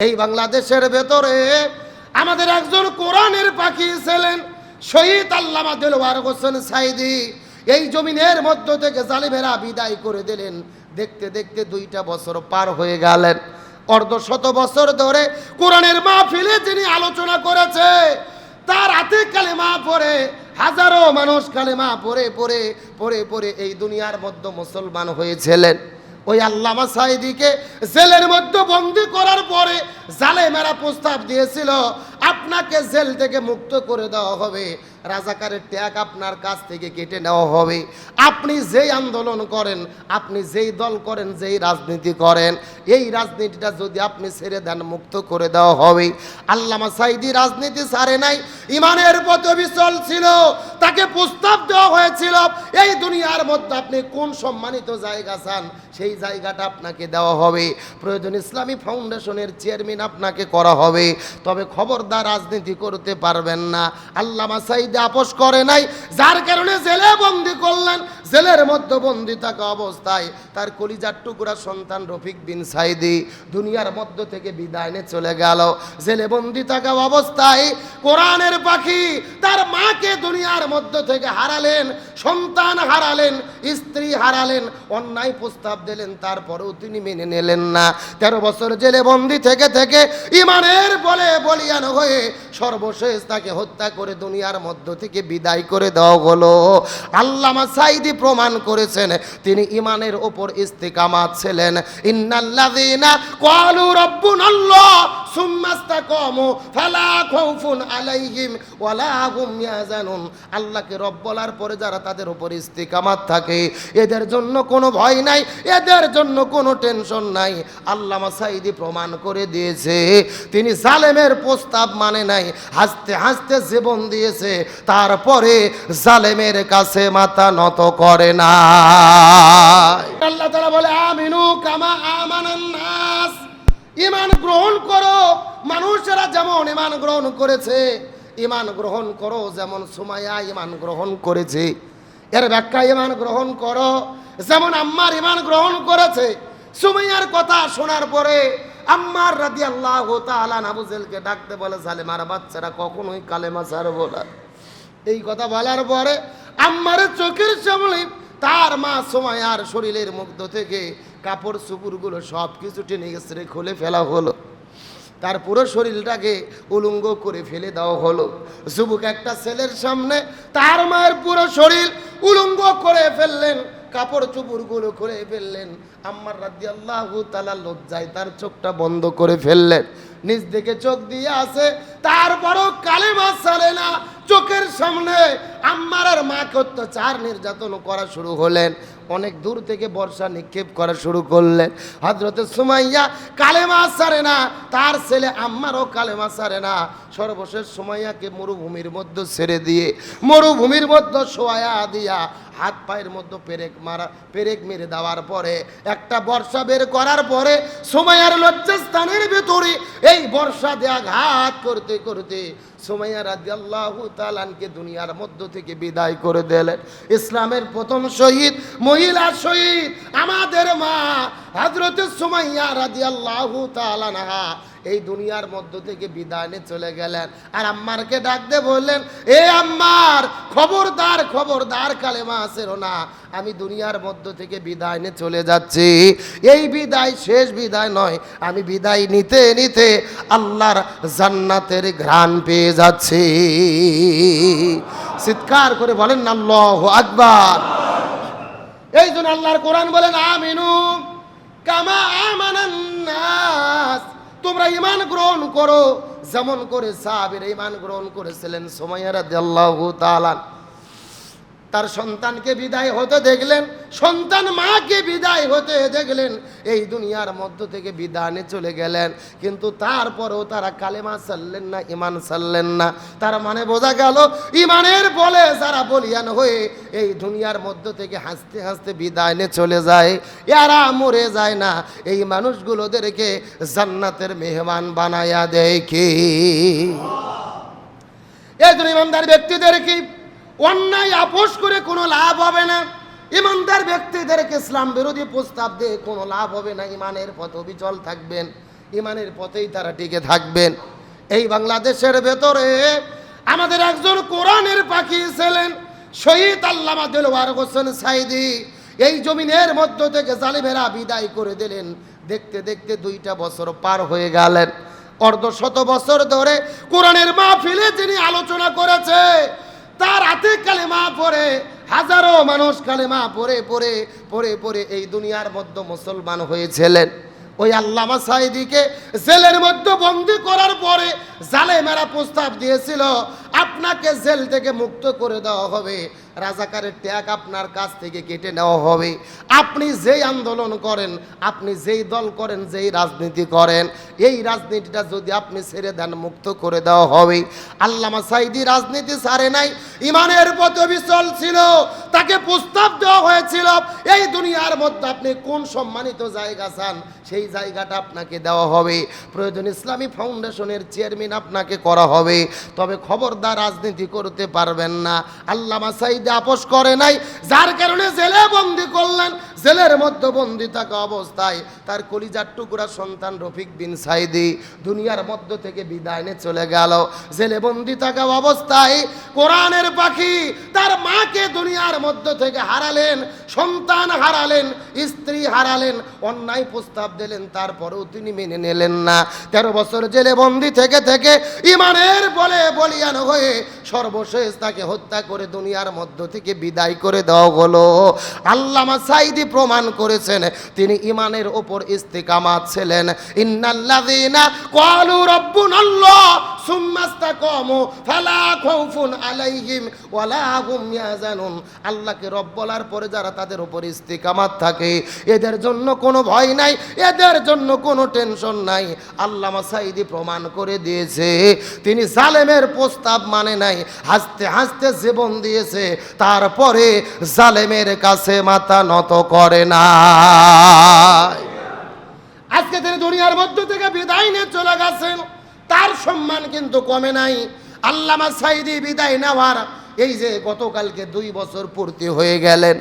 এই বাংলাদেশের ভেতরে আমাদের একজন কোরআনের পাখি ছিলেন শহীদ আল্লামা দেলোয়ার হোসেন সাইদি। এই জমিনের মধ্য থেকে জালিমেরা বিদায় করে দিলেন। দেখতে দেখতে 2টা বছর পার হয়ে গেলেন। অর্ধশত বছর ধরে কোরআনের মাহফিলে যিনি আলোচনা করেছে, তার হাতে কালেমা পড়ে হাজারো মানুষ কালেমা পড়ে পড়ে পড়ে পড়ে এই দুনিয়ার মধ্যে মুসলমান হয়েছিলেন। ওই আল্লামা সাইদিকে জেলের মধ্যে বন্দী করার পরে জালেমেরা প্রস্তাব দিয়েছিল, আপনাকে জেল থেকে মুক্ত করে দেওয়া হবে, রাজাকারের ট্যাগ আপনার কাছ থেকে কেটে নেওয়া হবে, আপনি যেই আন্দোলন করেন, আপনি যেই দল করেন, যেই রাজনীতি করেন, এই রাজনীতিটা যদি আপনি ছেড়ে দেন মুক্ত করে দেওয়া হবে। আল্লামা সাইদি রাজনীতি ছাড়ে নাই, ইমানের পথে বিচল ছিল। তাকে প্রস্তাব দেওয়া হয়েছিল, এই দুনিয়ার মধ্যে আপনি কোন সম্মানিত জায়গা চান, সেই জায়গাটা আপনাকে দেওয়া হবে, প্রয়োজন ইসলামী ফাউন্ডেশনের চেয়ারম্যান আপনাকে করা হবে, তবে খবরদার রাজনীতি করতে পারবেন না। আল্লামা সাইদি আপোষ করে নাই, যার কারণে জেলে বন্দী করলেন। জেলের মধ্যে বন্দী থাকা অবস্থায় তার কলিজার টুকরা সন্তান রফিক বিন সাইদি দুনিয়ার মধ্য থেকে বিদায় নিয়ে চলে গেল। জেলে বন্দী থাকা অবস্থায় কোরআনের পাখি তার মাকে দুনিয়ার মধ্য থেকে হারালেন, সন্তান হারালেন, স্ত্রী হারালেন, অন্যায় প্রস্তাব দিলেন, তারপরেও তিনি মেনে নিলেন না। 13 বছর জেলে বন্দী থেকে থেকে ইমানের বলে বলিয়ান হয়ে সর্বশেষ তাকে হত্যা করে দুনিয়ার মধ্য থেকে বিদায় করে দেওয়া হলো। আল্লামা সাইদি প্রমাণ করেছেন তিনি ইমানের ওপর ইস্তিকামাত ছিলেন। ইন্নাল্লাযীনা ক্বালু রাব্বুনাল্লাহ সুম্মা ইসতাকামু ফালা খাউফুন আলাইহিম ওয়ালা হুম ইয়াহজানুন। আল্লাহকে রব বলার পরে যারা তাদের উপর ইস্তিকামাত থাকে, এদের জন্য কোনো ভয় নাই, এদের জন্য কোনো টেনশন নাই। আল্লামা সাইদি প্রমাণ করে দিয়েছে তিনি জালেমের প্রস্তাব মানে নাই, হাসতে হাসতে জীবন দিয়েছে, তারপরে জালেমের কাছে মাথা নত করে না। আল্লাহ তাআলা বলে আমিনু কামা আমানান নাস, ঈমান গ্রহণ করো মানুষেরা যেমন ঈমান গ্রহণ করেছে, ঈমান গ্রহণ করো যেমন সুমাইয়া ঈমান গ্রহণ করেছে। এর ব্যাখ্যা ঈমান গ্রহণ করো যেমন আম্মার ঈমান গ্রহণ করেছে। সুমাইয়ার কথা শোনার পরে আম্মার রাদিয়াল্লাহু তাআলা আবু জেলকে ডাকতে বলে, জালেমার বাচ্চারা কখনোই কালেমা ছাড়বো না। এই কথা বলার পরে আম্মারের চোখের সামনে তার মা সুমাইয়ার শরীরের মধ্য থেকে কাপড় চোপড়গুলো সব কিছু টেনে গেছে, খুলে ফেলা হলো, তার পুরো শরীরটাকে উলঙ্গ করে ফেলে দেওয়া হলো। যুবক একটা ছেলের সামনে তার মায়ের পুরো শরীর উলঙ্গ করে ফেললেন, কাপড় চোপড়গুলো খুলে ফেললেন। আম্মার রাদিয়াল্লাহু তাআলা লজ্জায় তার চোখটা বন্ধ করে ফেললেন। নিজ দিকে চোখ দিয়ে আছে, তারপরও কালেমা ছাড়ে না। চোখের সামনে আম্মারের মাকে অত্যাচার নির্যাতন করা শুরু হলেন। অনেক দূর থেকে বর্ষা নিক্ষেপ করা শুরু করলেন। হযরতে সুমাইয়া কালেমা ছাড়ে না, তার ছেলে আম্মারও কালেমা ছাড়ে না। সর্বশেষ সুমাইয়াকে মরুভূমির মধ্যে ছেড়ে দিয়ে, মরুভূমির মধ্যে শোয়া দিয়া হাত পায়ের মধ্যে পেরেক মেরে দেওয়ার পরে একটা বর্ষা বের করার পরে সুমাইয়ার লজ্জাস্থানের ভেতরে এই বর্ষা দেয়া ঘাত করতে করতে সুমাইয়া রাদিয়াল্লাহু তাআলাকে দুনিয়ার মধ্য থেকে বিদায় করে দিলেন। ইসলামের প্রথম শহীদ, মহিলা শহীদ আমাদের মা হযরতে সুমাইয়া রাদিয়াল্লাহু তাআলা আনহা এই দুনিয়ার মধ্য থেকে বিদায় নিয়ে চলে গেলেন। আর আম্মারকে ডাক দিয়ে বললেন, এ আম্মার, খবরদার খবরদার কালেমা ছেড়ো না, আমি দুনিয়ার মধ্য থেকে বিদায় নিয়ে চলে যাচ্ছি। এই বিদায় শেষ বিদায় নয়, আমি বিদায় নিতে নিতে আল্লাহর জান্নাতের ঘ্রাণ পেয়ে যাচ্ছি। চিৎকার করে বলেন না আল্লাহু আকবার। এই জন্য আল্লাহর কোরআন বলেন আমিনু কামা আমানান নাস, তোমরা ঈমান গ্রহণ করো যেমন করে সাহাবীরা ঈমান গ্রহণ করেছিলেন। সুমাইয়া রাদিয়াল্লাহু তাআলা তার সন্তানকে বিদায় হতে দেখলেন, সন্তান মাকে বিদায় হতে দেখলেন, এই দুনিয়ার মধ্য থেকে বিদায় নিয়ে চলে গেলেন। কিন্তু তারপরেও তারা কালেমা ছাড়লেন না, ঈমান ছাড়লেন না। তার মানে বোঝা গেল ঈমানের বলে যারা বলিয়ান হয়ে এই দুনিয়ার মধ্য থেকে হাসতে হাসতে বিদায় নিয়ে চলে যায়, এরা মরে যায় না। এই মানুষগুলোদেরকে জান্নাতের মেহমান বানায়া দেয় কি? এই জন্য ইমানদার ব্যক্তিদেরকে অন্যায় আপোষ করে কোনো লাভ হবে না। ইমানদার ব্যক্তিদেরকে ইসলাম বিরোধী প্রস্তাব দিয়ে কোনো লাভ হবে না। ইমানের পথ অবিচল থাকবেন, ইমানের পথেই তারা টিকে থাকবেন। এই বাংলাদেশের ভেতরে আমাদের একজন কোরআনের পাখি ছিলেন শহীদ আল্লামা দেলোয়ার হোসেন সাইদি। এই জমিনের মধ্য থেকে জালিমেরা বিদায় করে দিলেন। দেখতে দেখতে 2টা বছর পার হয়ে গেলেন। অর্ধশত বছর ধরে কোরআনের মাহফিলে যিনি আলোচনা করেছে, তার হাতে কালেমা পড়ে হাজারো মানুষ কালেমা পড়ে পড়ে পড়ে পড়ে এই দুনিয়ার মধ্যে মুসলমান হয়েছিলেন। ওই আল্লামা সাইদিকে জেলের মধ্যে বন্দি করার পরে জালেমেরা প্রস্তাব দিয়েছিল, আপনাকে জেল থেকে মুক্ত করে দেওয়া হবে, রাজাকারের ট্যাগ আপনার কাছ থেকে কেটে নেওয়া হবে, আপনি যেই আন্দোলন করেন, আপনি যেই দল করেন, যেই রাজনীতি করেন, এই রাজনীতিটা যদি আপনি ছেড়ে দেন মুক্ত করে দেওয়া হবে। আল্লামা সাইদি রাজনীতি ছাড়ে নাই, ইমানের পথে বিচল ছিল। তাকে প্রস্তাব দেওয়া হয়েছিল, এই দুনিয়ার মধ্যে আপনি কোন সম্মানিত জায়গা চান, সেই জায়গাটা আপনাকে দেওয়া হবে, প্রয়োজন ইসলামী ফাউন্ডেশনের চেয়ারম্যান আপনাকে করা হবে, তবে খবরদার রাজনীতি করতে পারবেন না। আল্লামা সাইদি আপোষ করে নাই, যার কারণে জেলে বন্দি করলেন। জেলের মধ্যে বন্দি থাকা অবস্থায় তার কলিজার টুকরা সন্তান রফিক বিন সাইদি দুনিয়ার মধ্য থেকে বিদায় নিয়ে চলে গেল। জেলে বন্দি থাকা অবস্থায় কোরআনের পাখি তার মাকে দুনিয়ার মধ্য থেকে হারালেন, সন্তান হারালেন, স্ত্রী হারালেন, অন্যায় প্রস্তাব দিলেন, তারপরেও তিনি মেনে নিলেন না। 13 বছর জেলে বন্দি থেকে থেকে ইমানের বলে বলিয়ান হয়ে সর্বশেষ তাকে হত্যা করে দুনিয়ার মধ্য থেকে বিদায় করে দেওয়া হলো। আল্লামা সাইদি প্রমাণ করেছেন তিনি ইমানের ওপর ইস্তিকামাত ছিলেন। ইন্নাল্লাযীনা ক্বালু রাব্বুনাল্লাহ সুম্মা ইসতাকামু ফালা খাউফুন আলাইহিম ওয়ালা হুম ইয়াহজানুন। আল্লাহকে রব বলার পরে যারা তাদের উপর ইস্তিকামাত থাকে, এদের জন্য কোনো ভয় নাই, এদের জন্য কোনো টেনশন নাই। আল্লামা সাইদি প্রমাণ করে দিয়েছে তিনি জালেমের প্রস্তাব মানে নাই, হাসতে হাসতে জীবন দিয়েছে, তারপরে জালেমের কাছে মাথা নত করে না। আজকে তিনি দুনিয়ার মধ্য থেকে বিদায় নিয়ে চলে গেছেন, তার সম্মান কিন্তু কমে নাই। আল্লামা সাইদি বিদায় নেওয়ার এই যে গতকালকে 2 বছর পূর্তি হয়ে গেলেন,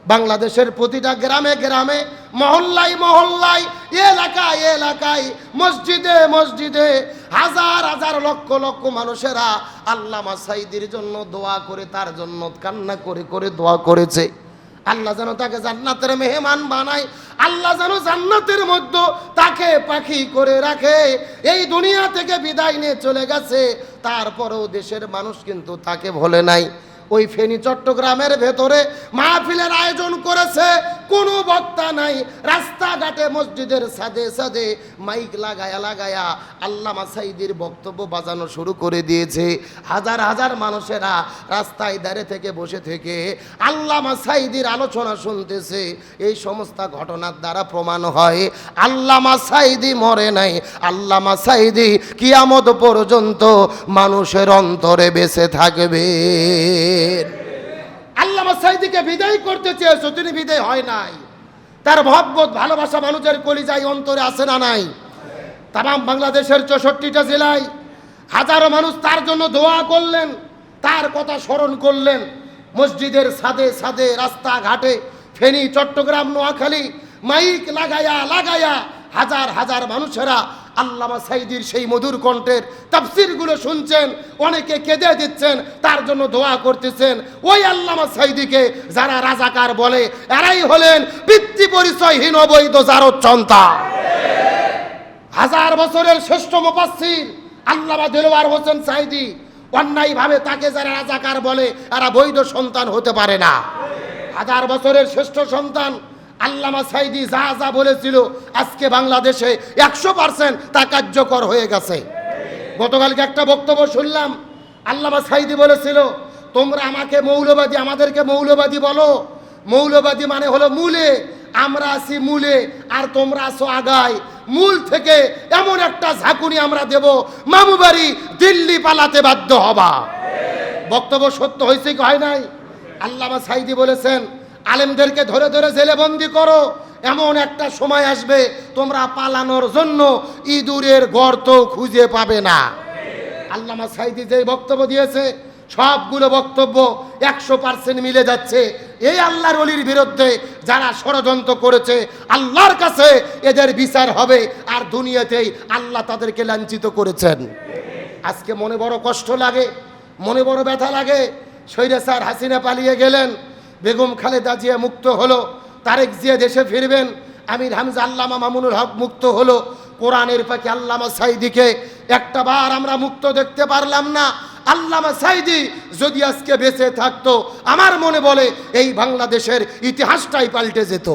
বাংলাদেশের প্রতিটা গ্রামে গ্রামে, মহল্লায় মহল্লায়, এলাকায় এলাকায়, মসজিদে মসজিদে হাজার হাজার লক্ষ লক্ষ মানুষেরা আল্লামা সাইদির জন্য দোয়া করে, তার জন্য কান্না করে করে দোয়া করেছে। আল্লাহ যেন তাকে জান্নাতের মেহমান বানায়, আল্লাহ যেন জান্নাতের মধ্যে তাকে পাখি করে রাখে। এই দুনিয়া থেকে বিদায় নিয়ে চলে গেছে, তারপরেও দেশের মানুষ কিন্তু তাকে ভোলে নাই। ওই ফেনী চট্টগ্রামের ভেতরে মাহফিলের আয়োজন করেছে, কোনো বক্তা নাই, রাস্তাঘাটে মসজিদের ছাদে ছাদে মাইক লাগায়া লাগায়া আল্লামা সাইদির বক্তব্য বাজানো শুরু করে দিয়েছে। হাজার হাজার মানুষেরা রাস্তায় দাঁড়িয়ে থেকে বসে থেকে আল্লামা সাইদির আলোচনা শুনতেছে। এই সমস্ত ঘটনার দ্বারা প্রমাণ হয় আল্লামা সাইদি মরে নাই, আল্লামা সাইদি কিয়ামত পর্যন্ত মানুষের অন্তরে বেঁচে থাকবে। আল্লামা সাইদিকে বিদায় করতে চেয়েছো, তিনি বিদায় হয় নাই। তার মহব্বত ভালোবাসা মানুষের কলিজায় অন্তরে আছে না নাই? তামাম বাংলাদেশের 64টা জেলায় হাজারো মানুষ তার জন্য দোয়া করলেন, তার কথা স্মরণ করলেন। মসজিদের ছাদে ছাদে, রাস্তাঘাটে, ফেনী, চট্টগ্রাম, নোয়াখালী মাইক লাগায়া লাগায়া হাজার হাজার মানুষেরা আল্লামা সাইদির সেই মধুর কণ্ঠের তাফসিরগুলো শুনছেন, অনেকে কেঁদে দিচ্ছেন, তার জন্য দোয়া করতেছেন। ওই আল্লামা সাইদিকে যারা রাজাকার বলে, এরাই হলেন পিতৃ পরিচয়হীন অবৈধ জারদ সন্তান। হাজার বছরের শ্রেষ্ঠ মুফাসসির আল্লামা দেলোয়ার হোসেন সাইদি, অন্যায়ভাবে তাকে যারা রাজাকার বলে, এরা বৈধ সন্তান হতে পারে না। হাজার বছরের শ্রেষ্ঠ সন্তান আল্লামা সাইদি যা যা বলেছিল আজকে বাংলাদেশে 100% তা কার্যকর হয়ে গেছে। গতকালকে একটা বক্তব্য শুনলাম, আল্লামা সাইদি বলেছিল, তোমরা আমাকে মৌলবাদী, আমাদেরকে মৌলবাদী বলো। মৌলবাদী মানে হলো মূলে, আমরা আছি মূলে আর তোমরা আছো আগায়। মূল থেকে এমন একটা ঝাঁকুনি আমরা দেব, মামু বাড়ি দিল্লি পালাতে বাধ্য হবা। বক্তব্য সত্য হয়েছে কি হয় নাই? আল্লামা সাইদি বলেছেন, আলেমদেরকে ধরে ধরে জেলে বন্দি করো, এমন একটা সময় আসবে তোমরা পালানোর জন্য ইঁদুরের গর্ত খুঁজে পাবে না। আল্লামা সাইদি যে বক্তব্য দিয়েছে সবগুলো বক্তব্য 100% মিলে যাচ্ছে। এই আল্লাহর ওলির বিরুদ্ধে যারা ষড়যন্ত্র করেছে আল্লাহর কাছে এদের বিচার হবে, আর দুনিয়াতেই আল্লাহ তাদেরকে লাঞ্ছিত করেছেন। আজকে মনে বড় কষ্ট লাগে, মনে বড় ব্যথা লাগে। স্বৈরাচার হাসিনা পালিয়ে গেলেন, বেগম খালেদা জিয়া মুক্ত হলো, তারেক জিয়া দেশে ফিরবেন, আমির হামজা আল্লামা মামুনুল হক মুক্ত হলো, কোরআনের পাখি আল্লামা সাইদিকে একটা বার আমরা মুক্ত দেখতে পারলাম না। আল্লামা সাইদি যদি আজকে বেঁচে থাকতো, আমার মনে বলে এই বাংলাদেশের ইতিহাসটাই পাল্টে যেত।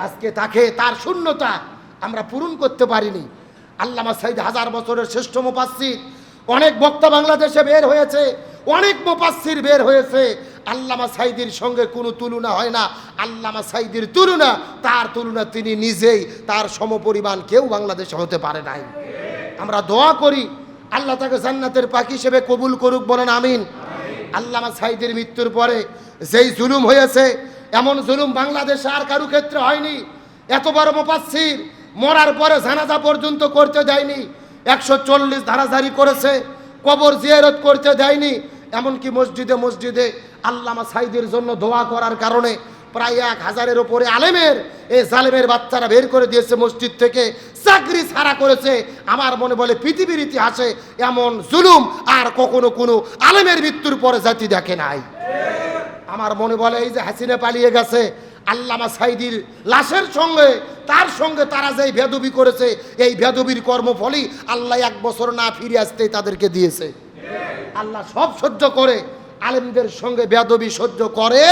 আজকে তাকে, তার শূন্যতা আমরা পূরণ করতে পারিনি। আল্লামা সাইদি 1000 বছরের শ্রেষ্ঠ মুফাসসির, অনেক বক্তা বাংলাদেশে বের হয়েছে, অনেক মুফাসসির বের হয়েছে, আল্লামা সাইদির সঙ্গে কোনো তুলনা হয় না। আল্লামা সাইদির তুলনা, তার তুলনা তিনি নিজেই, তার সমপরিমাণ কেউ বাংলাদেশে হতে পারে নাই। আমরা দোয়া করি আল্লাহ তাকে জান্নাতের পাখি হিসেবে কবুল করুক, বলেন আমিন। আল্লামা সাইদির মৃত্যুর পরে যেই জুলুম হয়েছে, এমন জুলুম বাংলাদেশে আর কারো ক্ষেত্রে হয়নি। এত বড় মুফাসসির মরার পরে জানাজা পর্যন্ত করতে দেয়নি, 140 ধারা জারি করেছে, কবর জিয়ারত করতে দেয়নি। এমনকি মসজিদে মসজিদে আল্লামা সাইদির জন্য দোয়া করার কারণে প্রায় 1000-এর উপরে আলেমের, এই জালেমের বাচ্চারা বের করে দিয়েছে মসজিদ থেকে, চাকরি ছাড়া করেছে। আমার মনে বলে পৃথিবীর ইতিহাসে এমন জুলুম আর কখনো কোনো আলেমের মৃত্যুর পরে জাতি দেখে নাই। আমার মনে বলে এই যে হাসিনা পালিয়ে গেছে, আল্লামা সাইদির লাশের সঙ্গে, তার সঙ্গে তারা যেই বেদবি করেছে, এই বেদবির কর্মফলই আল্লাহ 1 বছর না ফিরে আসতেই তাদেরকে দিয়েছে। আল্লাহ সব সহ্য করে, আলেমদের সঙ্গে বেদবি সহ্য করে